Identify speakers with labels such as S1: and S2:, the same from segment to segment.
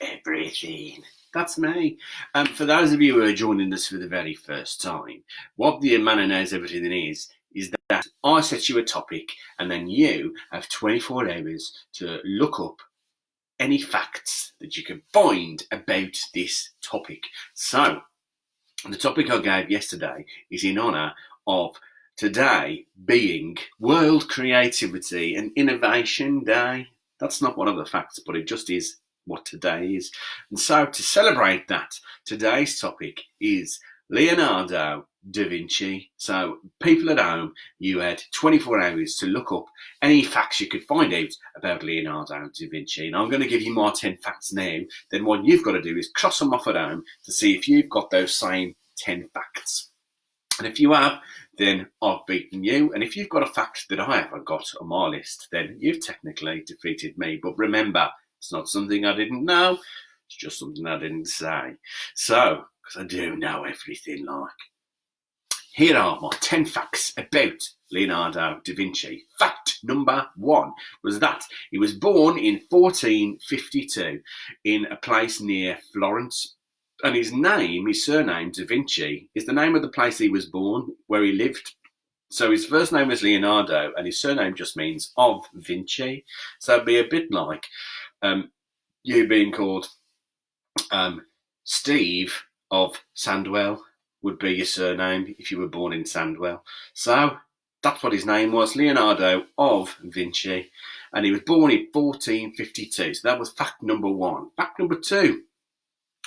S1: Everything. That's me. For those of you who are joining us for the very first time, what the man who knows everything is that I set you a topic and then you have 24 hours to look up any facts that you can find about this topic. So, the topic I gave yesterday is in honour of today being World Creativity and Innovation Day. That's not one of the facts, but it just is what today is. And so to celebrate that, today's topic is Leonardo da Vinci. So people at home, you had 24 hours to look up any facts you could find out about Leonardo da Vinci. And I'm going to give you my 10 facts now. Then what you've got to do is cross them off at home to see if you've got those same 10 facts. And if you have, then I've beaten you. And if you've got a fact that I haven't got on my list, then you've technically defeated me. But remember, it's not something I didn't know. It's just something I didn't say. So, because I do know everything like. Here are my 10 facts about Leonardo da Vinci. Fact number 1 was that he was born in 1452 in a place near Florence. And his surname, Da Vinci, is the name of the place he was born, where he lived. So his first name was Leonardo, and his surname just means of Vinci. So it'd be a bit like you being called Steve of Sandwell would be your surname if you were born in Sandwell. So that's what his name was, Leonardo of Vinci. And he was born in 1452. So that was fact number 1. Fact number 2.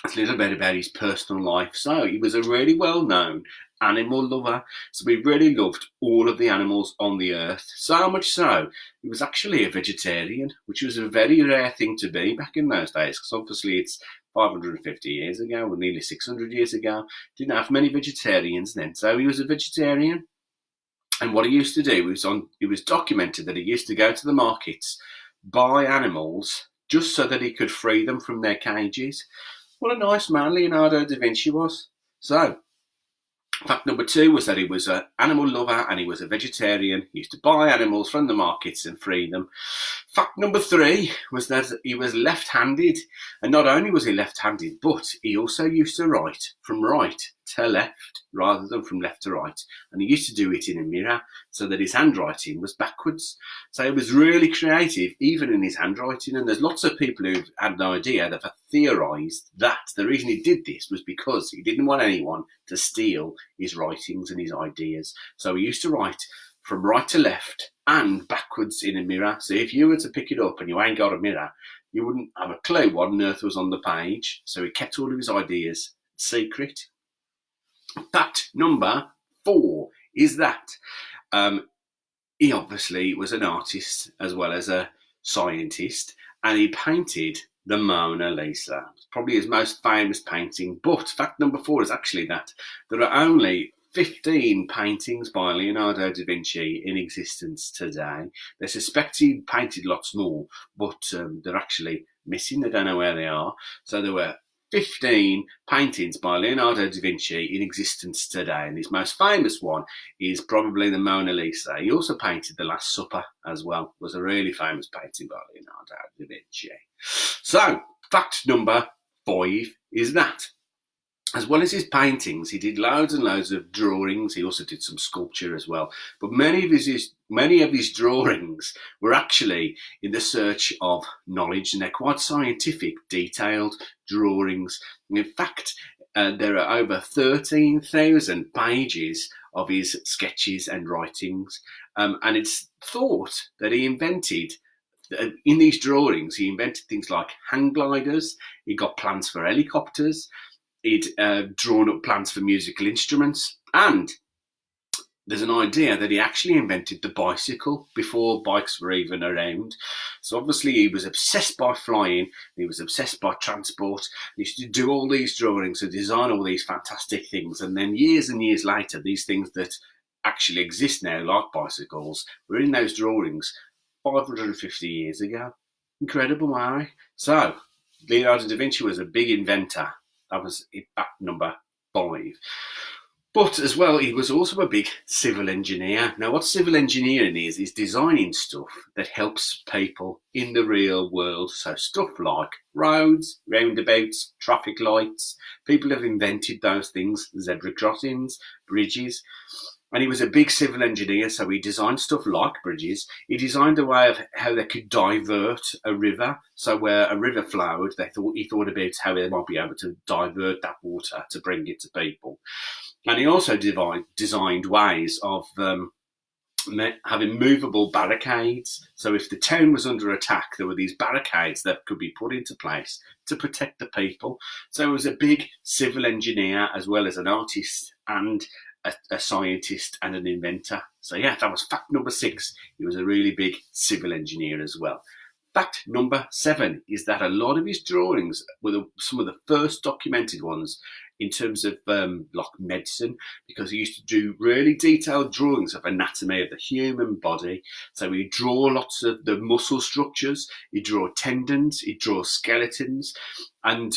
S1: It's a little bit about his personal life. So he was a really well-known animal lover. So he really loved all of the animals on the earth. So much so, he was actually a vegetarian, which was a very rare thing to be back in those days. Because obviously it's 550 years ago, or nearly 600 years ago. Didn't have many vegetarians then. So he was a vegetarian. And what he used to do it was documented that he used to go to the markets, buy animals, just so that he could free them from their cages. What a nice man Leonardo da Vinci was. So, fact number 2 was that he was an animal lover and he was a vegetarian. He used to buy animals from the markets and free them. Fact number 3 was that he was left-handed. And not only was he left-handed, but he also used to write from right to left rather than from left to right. And he used to do it in a mirror so that his handwriting was backwards. So he was really creative, even in his handwriting. And there's lots of people who've had an idea that have theorised that the reason he did this was because he didn't want anyone to steal his writings and his ideas. So he used to write from right to left and backwards in a mirror. So if you were to pick it up and you ain't got a mirror, you wouldn't have a clue what on earth was on the page. So he kept all of his ideas secret. Fact number 4 is that he obviously was an artist as well as a scientist, and he painted the Mona Lisa. It's probably his most famous painting. But fact number 4 is actually that there are only 15 paintings by Leonardo da Vinci in existence today. They suspect he painted lots more, but they're actually missing. They don't know where they are. So there were 15 paintings by Leonardo da Vinci in existence today, and his most famous one is probably the Mona Lisa. He also painted The Last Supper as well. It was a really famous painting by Leonardo da Vinci. So, fact number 5 is that as well as his paintings, he did loads and loads of drawings. He also did some sculpture as well. But many of his drawings were actually in the search of knowledge, and they're quite scientific, detailed drawings. And in fact, there are over 13,000 pages of his sketches and writings. And it's thought that he invented, in these drawings, he invented things like hang gliders. He got plans for helicopters. He'd drawn up plans for musical instruments, and there's an idea that he actually invented the bicycle before bikes were even around. So obviously he was obsessed by flying, he was obsessed by transport. He used to do all these drawings and design all these fantastic things, and then years and years later, these things that actually exist now, like bicycles, were in those drawings 550 years ago. Incredible, Mary. So, Leonardo da Vinci was a big inventor. That was fact number 5. But as well, he was also a big civil engineer. Now, what civil engineering is designing stuff that helps people in the real world. So stuff like roads, roundabouts, traffic lights. People have invented those things, zebra crossings, bridges. And he was a big civil engineer, so he designed stuff like bridges. He designed a way of how they could divert a river. So where a river flowed, he thought about how they might be able to divert that water to bring it to people. And he also designed ways of having movable barricades. So if the town was under attack, there were these barricades that could be put into place to protect the people. So he was a big civil engineer as well as an artist and a scientist and an inventor. So yeah, that was fact number 6. He was a really big civil engineer as well. Fact number 7 is that a lot of his drawings were some of the first documented ones in terms of like medicine, because he used to do really detailed drawings of anatomy of the human body. So he'd draw lots of the muscle structures, he'd draw tendons, he'd draw skeletons, and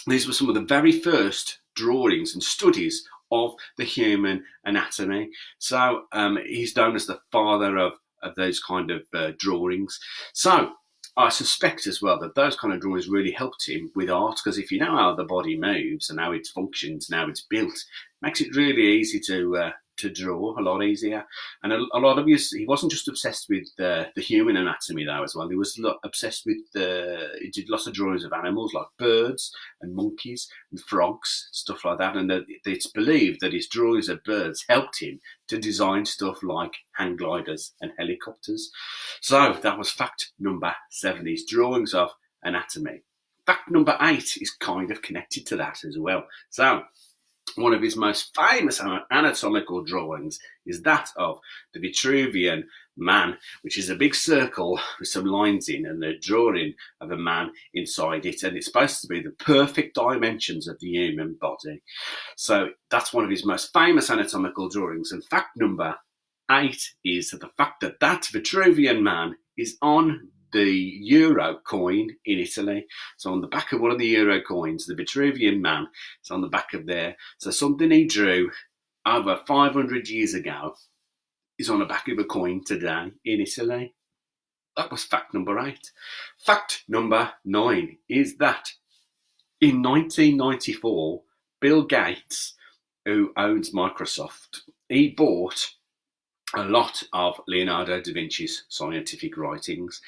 S1: these were some of the very first drawings and studies of the human anatomy. So he's known as the father of those kind of drawings. So I suspect as well that those kind of drawings really helped him with art, because if you know how the body moves and how it functions and how it's built, it makes it really easy to draw, a lot easier. And a lot of he wasn't just obsessed with the human anatomy though as well. He was obsessed with he did lots of drawings of animals like birds and monkeys and frogs, stuff like that. And it's believed that his drawings of birds helped him to design stuff like hang gliders and helicopters. So that was fact number 7, his drawings of anatomy. Fact number 8 is kind of connected to that as well. So one of his most famous anatomical drawings is that of the Vitruvian Man, which is a big circle with some lines in and a drawing of a man inside it. And it's supposed to be the perfect dimensions of the human body. So that's one of his most famous anatomical drawings. And fact number 8 is the fact that Vitruvian Man is on the euro coin in Italy. So on the back of one of the euro coins, the Vitruvian Man is on the back of there. So something he drew over 500 years ago is on the back of a coin today in Italy. That was fact number 8. Fact number 9 is that in 1994, Bill Gates, who owns Microsoft, he bought a lot of Leonardo da Vinci's scientific writings.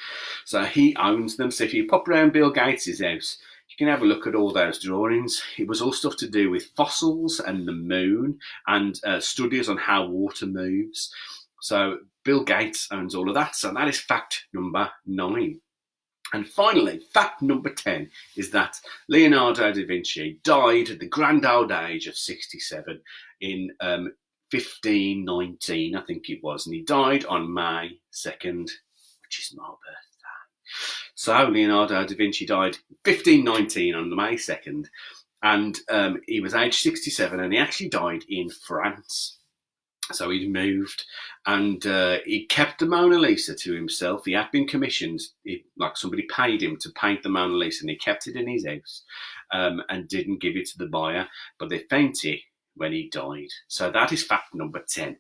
S1: So he owns them. So if you pop around Bill Gates' house, you can have a look at all those drawings. It was all stuff to do with fossils and the moon and studies on how water moves. So Bill Gates owns all of that. So that is fact number 9. And finally, fact number 10 is that Leonardo da Vinci died at the grand old age of 67 in 1519, I think it was, and he died on May 2nd, which is my birthday. So Leonardo da Vinci died 1519 on May 2nd, and he was aged 67, and he actually died in France. So he'd moved, and he kept the Mona Lisa to himself. He had been commissioned, like somebody paid him to paint the Mona Lisa, and he kept it in his house and didn't give it to the buyer, but they found it when he died. So that is fact number 10,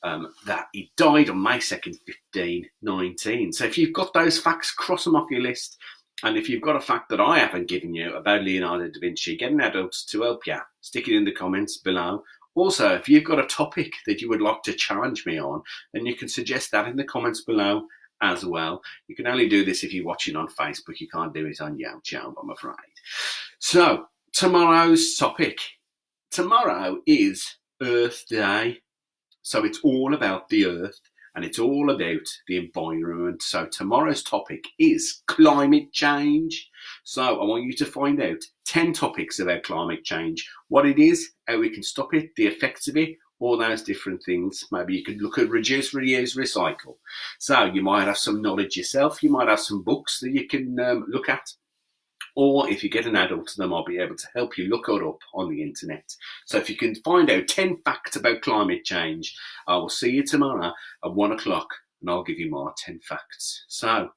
S1: that he died on May 2nd, 1519. So if you've got those facts, cross them off your list. And if you've got a fact that I haven't given you about Leonardo da Vinci, get an adult to help you. Stick it in the comments below. Also, if you've got a topic that you would like to challenge me on, then you can suggest that in the comments below as well. You can only do this if you're watching on Facebook. You can't do it on YouTube, I'm afraid. So, tomorrow's topic. Tomorrow is Earth Day. So it's all about the Earth and it's all about the environment. So tomorrow's topic is climate change. So I want you to find out 10 topics about climate change, what it is, how we can stop it, the effects of it, all those different things. Maybe you could look at reduce, reuse, recycle. So you might have some knowledge yourself. You might have some books that you can look at. Or if you get an adult, they might be able to help you look it up on the internet. So if you can find out 10 facts about climate change, I will see you tomorrow at 1 o'clock and I'll give you my 10 facts. So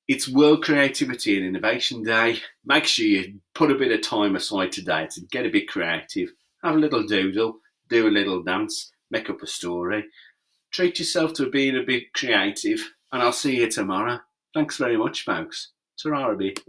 S1: it's World Creativity and Innovation Day. Make sure you put a bit of time aside today to get a bit creative. Have a little doodle, do a little dance, make up a story. Treat yourself to being a bit creative, and I'll see you tomorrow. Thanks very much, folks. Ta-ra a bit.